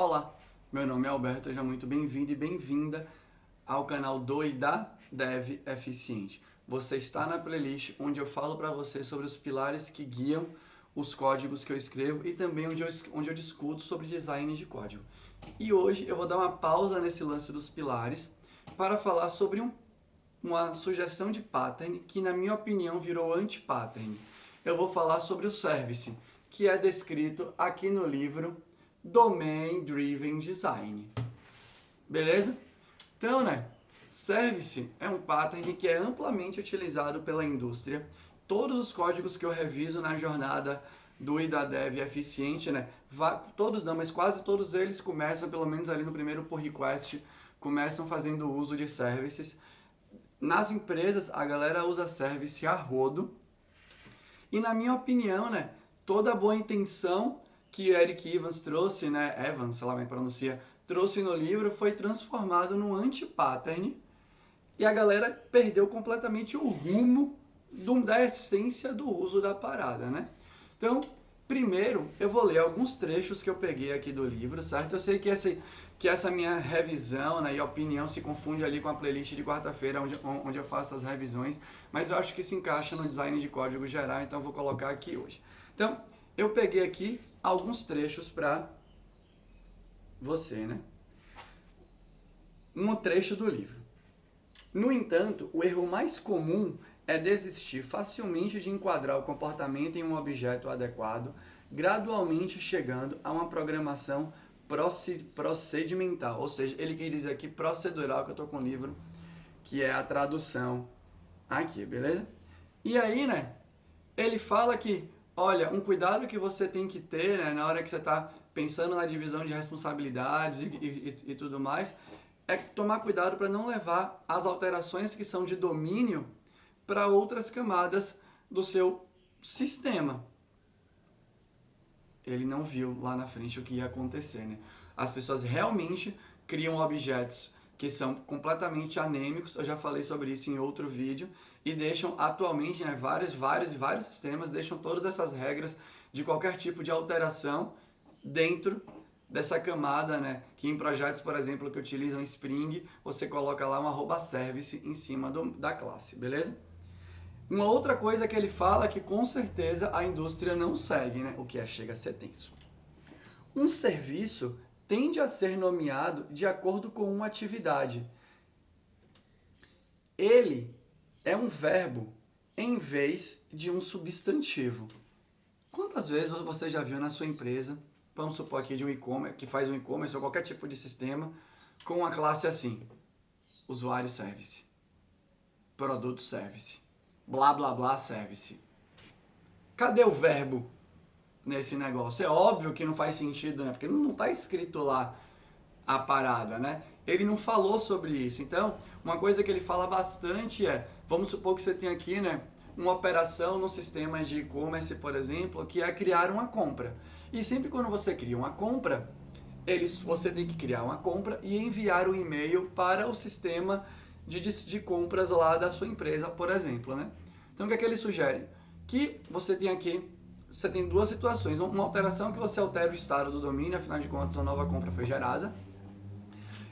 Olá, meu nome é Alberto, seja muito bem-vindo e bem-vinda ao canal do e da Dev Eficiente. Você está na playlist onde eu falo para você sobre os pilares que guiam os códigos que eu escrevo e também onde eu discuto sobre design de código. E hoje eu vou dar uma pausa nesse lance dos pilares para falar sobre uma sugestão de pattern que, na minha opinião, virou anti-pattern. Eu vou falar sobre o service, que é descrito aqui no livro Domain Driven Design. Beleza? Então, service é um pattern que é amplamente utilizado pela indústria. Todos os códigos que eu reviso na jornada do e da Dev Eficiente, todos não, mas quase todos eles começam, pelo menos ali no primeiro pull request, começam fazendo uso de services. Nas empresas, a galera usa service a rodo. E na minha opinião, toda boa intenção que Eric Evans trouxe, Evans, sei lá como pronuncia, trouxe no livro, foi transformado num anti-pattern e a galera perdeu completamente o rumo da essência do uso da parada, Então, primeiro, eu vou ler alguns trechos que eu peguei aqui do livro, certo? Eu sei que essa minha revisão e opinião se confunde ali com a playlist de quarta-feira, onde eu faço as revisões, mas eu acho que se encaixa no design de código geral, então eu vou colocar aqui hoje. Então, eu peguei aqui alguns trechos para você, Um trecho do livro. No entanto, o erro mais comum é desistir facilmente de enquadrar o comportamento em um objeto adequado, gradualmente chegando a uma programação procedimental, ou seja, ele quer dizer aqui procedural, que eu estou com o livro, que é a tradução aqui, beleza? E aí, ele fala que, olha, um cuidado que você tem que ter, na hora que você está pensando na divisão de responsabilidades e tudo mais, é tomar cuidado para não levar as alterações que são de domínio para outras camadas do seu sistema. Ele não viu lá na frente o que ia acontecer, As pessoas realmente criam objetos que são completamente anêmicos, eu já falei sobre isso em outro vídeo, e deixam atualmente, vários sistemas deixam todas essas regras de qualquer tipo de alteração dentro dessa camada, que em projetos, por exemplo, que utilizam Spring, você coloca lá um @service em cima da classe, beleza? Uma outra coisa que ele fala que com certeza a indústria não segue, o que chega a ser tenso. Um serviço tende a ser nomeado de acordo com uma atividade. Ele é um verbo em vez de um substantivo. Quantas vezes você já viu na sua empresa, vamos supor aqui de um e-commerce, que faz um e-commerce ou qualquer tipo de sistema, com uma classe assim, usuário service, produto service, blá blá blá service. Cadê o verbo nesse negócio? É óbvio que não faz sentido, porque não está escrito lá a parada, Ele não falou sobre isso. Então, uma coisa que ele fala bastante vamos supor que você tem aqui, uma operação no sistema de e-commerce, por exemplo, que é criar uma compra. E sempre quando você cria uma compra, você tem que criar uma compra e enviar o e-mail para o sistema de compras lá da sua empresa, por exemplo, Então, o que é que ele sugere? Que você tem duas situações. Uma alteração que você altera o estado do domínio, afinal de contas a nova compra foi gerada.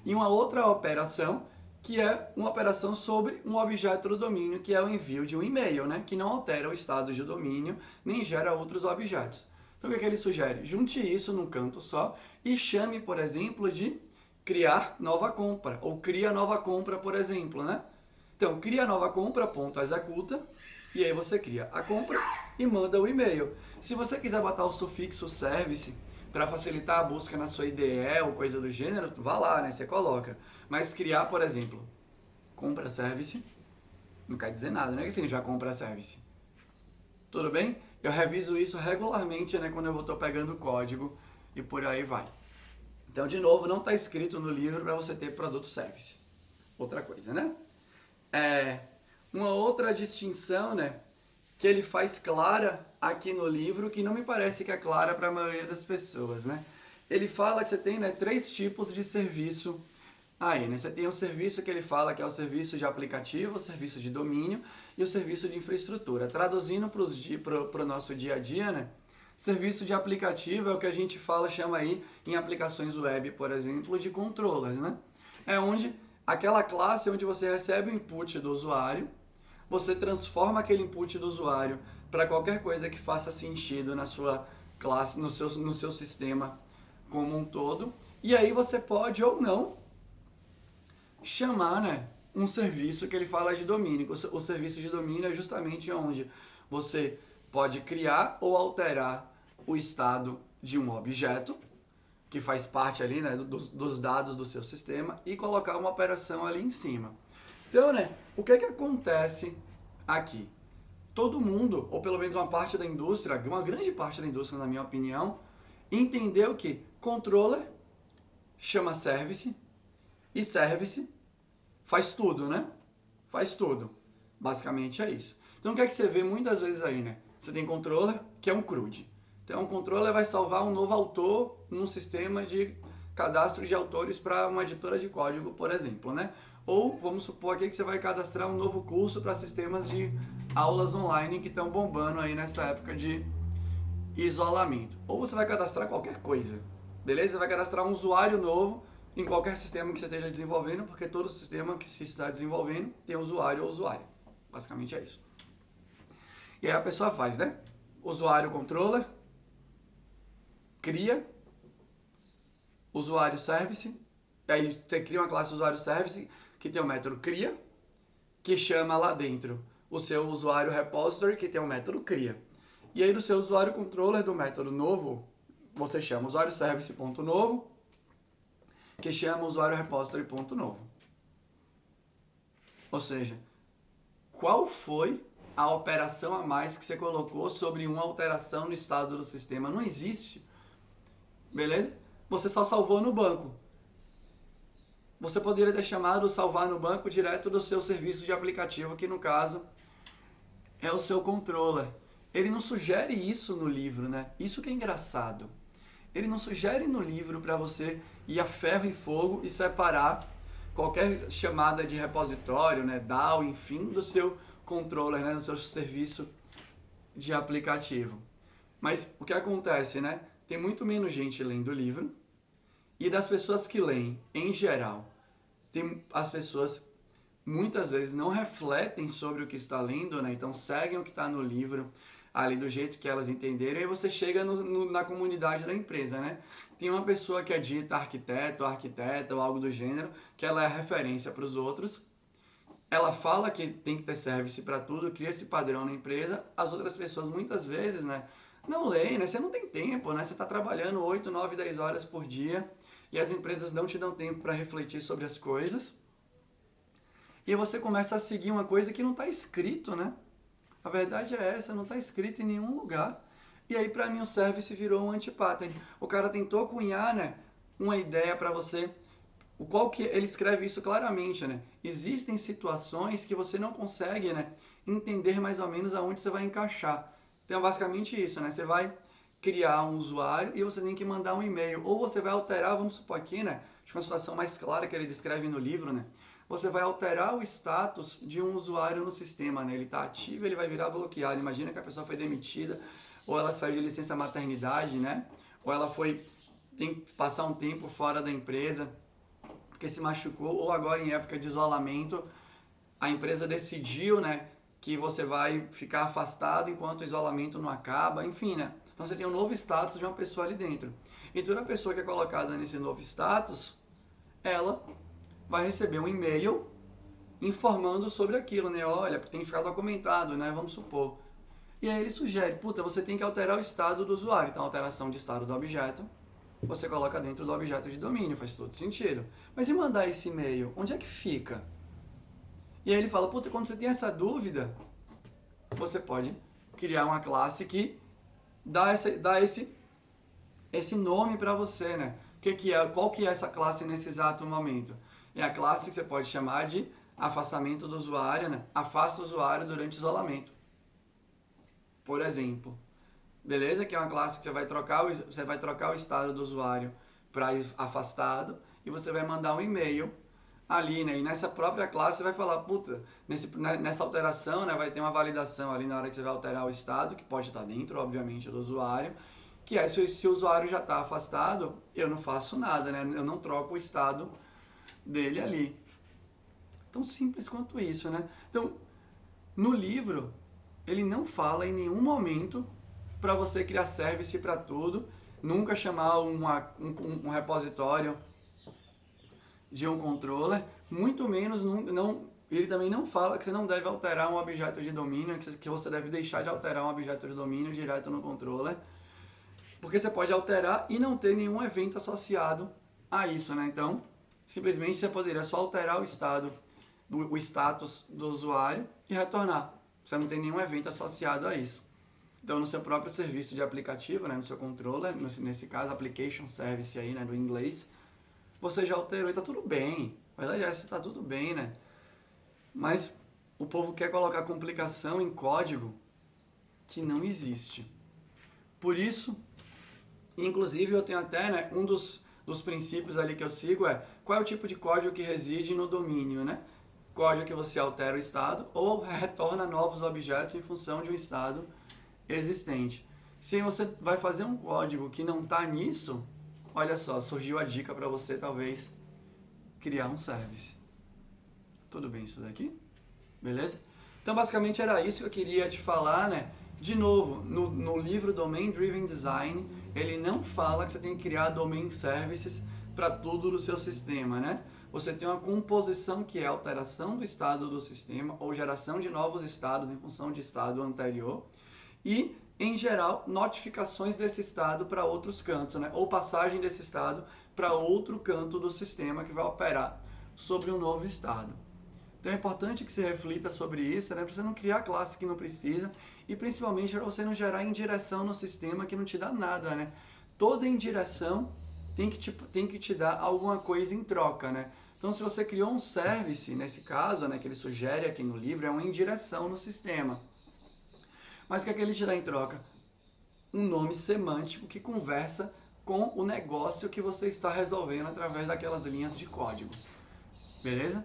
E uma outra operação, que é uma operação sobre um objeto do domínio, que é o envio de um e-mail, que não altera o estado de domínio, nem gera outros objetos. Então o que é que ele sugere? Junte isso num canto só e chame, por exemplo, de criar nova compra, ou cria nova compra, por exemplo, Então, cria nova compra, ponto, executa, e aí você cria a compra e manda o e-mail. Se você quiser botar o sufixo service para facilitar a busca na sua IDE ou coisa do gênero, vá lá, você coloca. Mas criar, por exemplo, compra service, não quer dizer nada, que significa compra service. Tudo bem? Eu reviso isso regularmente, quando eu estou pegando o código e por aí vai. Então, de novo, não está escrito no livro para você ter produto service. Outra coisa, Uma outra distinção, que ele faz clara aqui no livro, que não me parece que é clara para a maioria das pessoas, Ele fala que você tem, 3 tipos de serviço aí, Você tem o serviço que ele fala que é o serviço de aplicativo, o serviço de domínio e o serviço de infraestrutura. Traduzindo para o nosso dia a dia, Serviço de aplicativo é o que a gente chama aí em aplicações web, por exemplo, de controllers, né? É onde aquela classe onde você recebe o input do usuário, você transforma aquele input do usuário para qualquer coisa que faça sentido na sua classe, no seu sistema como um todo, e aí você pode ou não chamar, né, um serviço que ele fala de domínio. O serviço de domínio é justamente onde você pode criar ou alterar o estado de um objeto, que faz parte ali, né, dos dados do seu sistema, e colocar uma operação ali em cima. Então, né, o que é que acontece aqui? Todo mundo, ou pelo menos uma parte da indústria, uma grande parte da indústria, na minha opinião, entendeu que controller chama service, e service faz tudo, né? Faz tudo. Basicamente é isso. Então o que é que você vê muitas vezes aí, né? Você tem controller, que é um CRUD. Então o controller vai salvar um novo autor num sistema de cadastro de autores para uma editora de código, por exemplo, né? Ou vamos supor aqui que você vai cadastrar um novo curso para sistemas de aulas online que estão bombando aí nessa época de isolamento. Ou você vai cadastrar qualquer coisa, beleza? Você vai cadastrar um usuário novo em qualquer sistema que você esteja desenvolvendo, porque todo sistema que se está desenvolvendo tem usuário ou usuária. Basicamente é isso. E aí a pessoa faz, né? Usuário controller, cria, usuário service, e aí você cria uma classe usuário service que tem o método cria, que chama lá dentro o seu usuário repository, que tem o método cria. E aí do seu usuário controller do método novo, você chama usuário service.novo, que chama usuário repository.novo. Ou seja, qual foi a operação a mais que você colocou sobre uma alteração no estado do sistema? Não existe. Beleza? Você só salvou no banco. Você poderia ter chamado salvar no banco direto do seu serviço de aplicativo, que no caso é o seu controller. Ele não sugere isso no livro, né? Isso que é engraçado. Ele não sugere no livro para você ir a ferro e fogo e separar qualquer chamada de repositório, né, DAO, enfim, do seu controller, né, do seu serviço de aplicativo. Mas o que acontece, né? Tem muito menos gente lendo o livro, e das pessoas que leem, em geral, as pessoas muitas vezes não refletem sobre o que está lendo, né? Então seguem o que está no livro ali do jeito que elas entenderam, e aí você chega na comunidade da empresa, né? Tem uma pessoa que é dita arquiteto, arquiteta ou algo do gênero, que ela é a referência para os outros, ela fala que tem que ter service para tudo, cria esse padrão na empresa, as outras pessoas muitas vezes, né, não leem, né? Você não tem tempo, né? Você está trabalhando 8, 9, 10 horas por dia, e as empresas não te dão tempo para refletir sobre as coisas, e você começa a seguir uma coisa que não está escrito, né? A verdade é essa, não está escrito em nenhum lugar. E aí, para mim, o service virou um anti-pattern. O cara tentou cunhar, né, uma ideia para você. Ele escreve isso claramente, né? Existem situações que você não consegue, né, entender mais ou menos aonde você vai encaixar. Então, é basicamente isso, né? Você vai criar um usuário e você tem que mandar um e-mail. Ou você vai alterar, vamos supor aqui, né? Acho que uma situação mais clara que ele descreve no livro, né? Você vai alterar o status de um usuário no sistema, né? Ele está ativo, ele vai virar bloqueado. Imagina que a pessoa foi demitida, ou ela saiu de licença maternidade, né? Ou ela tem que passar um tempo fora da empresa porque se machucou, ou agora em época de isolamento, a empresa decidiu, né, que você vai ficar afastado enquanto o isolamento não acaba, enfim, né? Então você tem um novo status de uma pessoa ali dentro. E toda pessoa que é colocada nesse novo status, ela vai receber um e-mail informando sobre aquilo, né? Olha, tem que ficar documentado, né? Vamos supor. E aí ele sugere, você tem que alterar o estado do usuário. Então, alteração de estado do objeto, você coloca dentro do objeto de domínio, faz todo sentido. Mas e mandar esse e-mail? Onde é que fica? E aí ele fala, quando você tem essa dúvida, você pode criar uma classe que dá esse nome para você, né? Qual que é essa classe nesse exato momento? É a classe que você pode chamar de afastamento do usuário, né? Afasta o usuário durante o isolamento. Por exemplo. Beleza? Que é uma classe que você vai trocar o estado do usuário para afastado, e você vai mandar um e-mail ali, né? E nessa própria classe você vai falar, puta, nessa alteração, né, vai ter uma validação ali na hora que você vai alterar o estado, que pode estar dentro, obviamente, do usuário, que é se o usuário já está afastado, eu não faço nada, né? Eu não troco o estado dele ali. Tão simples quanto isso, né? Então, no livro, ele não fala em nenhum momento para você criar service para tudo, nunca chamar um repositório de um controller, muito menos ele também não fala que você não deve alterar um objeto de domínio, que você deve deixar de alterar um objeto de domínio direto no controller, porque você pode alterar e não ter nenhum evento associado a isso, né? Então, simplesmente você poderia só alterar o estado, o status do usuário e retornar. Você não tem nenhum evento associado a isso. Então, no seu próprio serviço de aplicativo, né, no seu controller, nesse caso, application service aí, né, do inglês, você já alterou e tá tudo bem. A verdade é essa, tá tudo bem, né? Mas o povo quer colocar complicação em código que não existe. Por isso, inclusive eu tenho até, né, um dos princípios ali que eu sigo é qual é o tipo de código que reside no domínio, né? Código que você altera o estado ou retorna novos objetos em função de um estado existente. Se você vai fazer um código que não está nisso, olha só, surgiu a dica para você talvez criar um service. Tudo bem isso daqui? Beleza? Então basicamente era isso que eu queria te falar, né? De novo, no livro Domain Driven Design, ele não fala que você tem que criar domain services para tudo do seu sistema, né? Você tem uma composição que é alteração do estado do sistema ou geração de novos estados em função de estado anterior e, em geral, notificações desse estado para outros cantos, né? Ou passagem desse estado para outro canto do sistema que vai operar sobre um novo estado. Então é importante que você reflita sobre isso, né? Para você não criar classe que não precisa e principalmente para você não gerar indireção no sistema que não te dá nada, né? Toda indireção tem que te dar alguma coisa em troca, né? Então se você criou um service, nesse caso, né, que ele sugere aqui no livro, é uma indireção no sistema. Mas o que é que ele te dá em troca? Um nome semântico que conversa com o negócio que você está resolvendo através daquelas linhas de código. Beleza?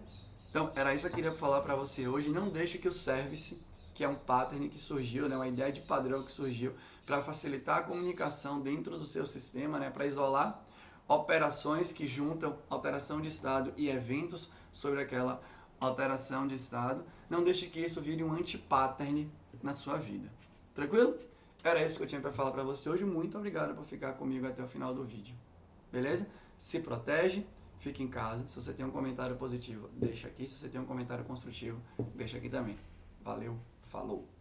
Então, era isso que eu queria falar para você hoje. Não deixe que o service, que é um pattern que surgiu, né, uma ideia de padrão que surgiu para facilitar a comunicação dentro do seu sistema, né, para isolar operações que juntam alteração de estado e eventos sobre aquela alteração de estado. Não deixe que isso vire um anti-pattern na sua vida. Tranquilo? Era isso que eu tinha para falar para você hoje. Muito obrigado por ficar comigo até o final do vídeo. Beleza? Se protege. Fique em casa. Se você tem um comentário positivo, deixa aqui. Se você tem um comentário construtivo, deixa aqui também. Valeu, falou!